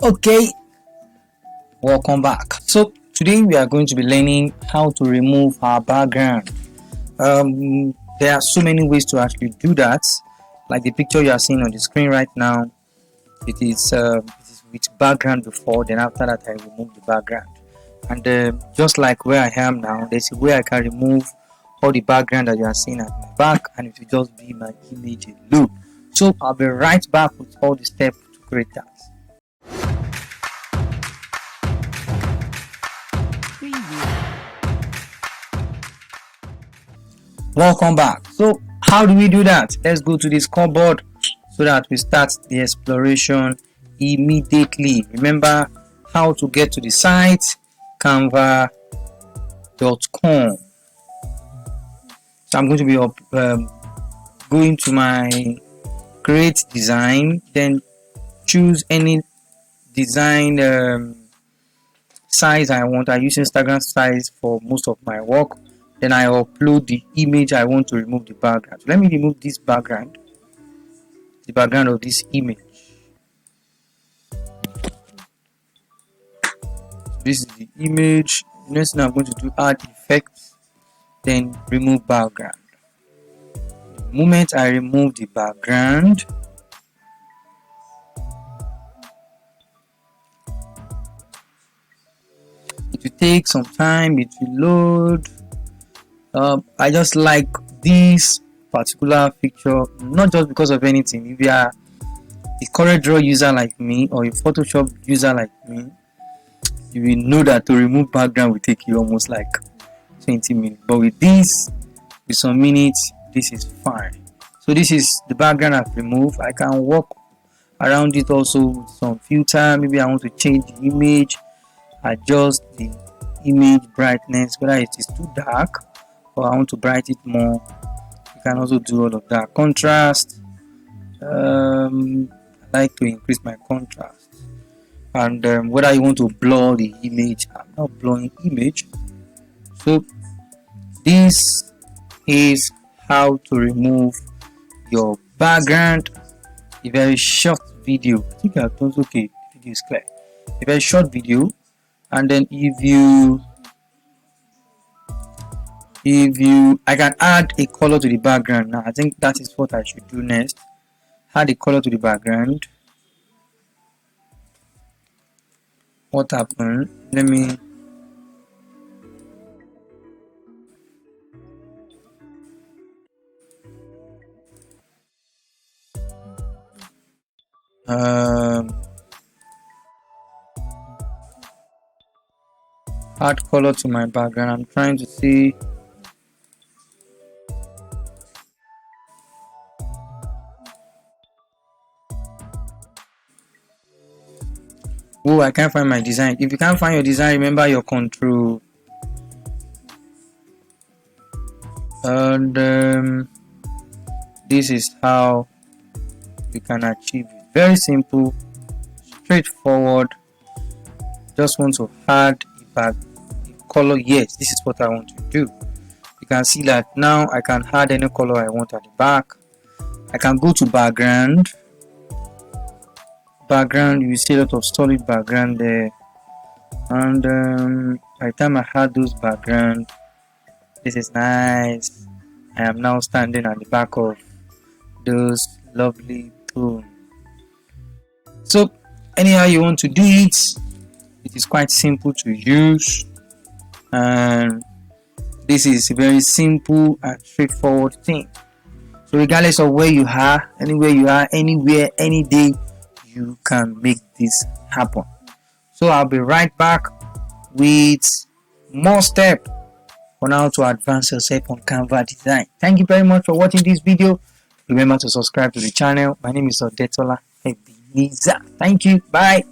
Okay, welcome back. So today we are going to be learning how to remove our background. There are so many ways to actually do that. Like the picture you are seeing on the screen right now, it is with background before. Then after that, I remove the background. And just like where I am now, there's a way I can remove all the background that you are seeing at my back, and it will just be my image alone. So I'll be right back with all the steps to create that. Welcome back. So how do we do that? Let's go to the scoreboard so that we start the exploration immediately. Remember how to get to the site, canva.com. So I'm going to be going to my create design, then choose any design size I want. I use Instagram size for most of my work. Then I upload the image I want to remove the background. So let me remove this background, the background of this image. This is the image. Next thing I'm going to do, add effects, then remove background. The moment I remove the background, it will take some time, it will load. I just like this particular picture, not just because of anything. If you are a CorelDRAW user like me or a Photoshop user like me, you will know that to remove background will take you almost like 20 minutes. But with this, with some minutes, this is fine. So this is the background I've removed. I can work around it also with some filter. Maybe I want to change the image, adjust the image brightness, whether it is too dark or I want to brighten it more. You can also do all of that. Contrast, I like to increase my contrast. And whether you want to blur the image, I'm not blurring image. So this is how to remove your background. A very short video. I think I've done okay. The video is clear. A very short video, and then I can add a color to the background. Now I think that is what I should do next. Add a color to the background. What happened? Let me add color to my background. I'm trying to see. Oh, I can't find my design. If you can't find your design, remember your control. And this is how you can achieve it. Very simple, straightforward. Just want to add a color. Yes, this is what I want to do. You can see that now I can add any color I want at the back. I can go to background. You see a lot of solid background there, and by the time I had those background, this is nice. I am now standing at the back of those lovely tones. So anyhow you want to do it, it is quite simple to use, and this is a very simple and straightforward thing. So regardless of where you are, anywhere you are, anywhere, any day, you can make this happen. So I'll be right back with more steps on how to advance yourself on Canva design. Thank you very much for watching this video. Remember to subscribe to the channel. My name is Odetola Ebenezer. Thank you. Bye.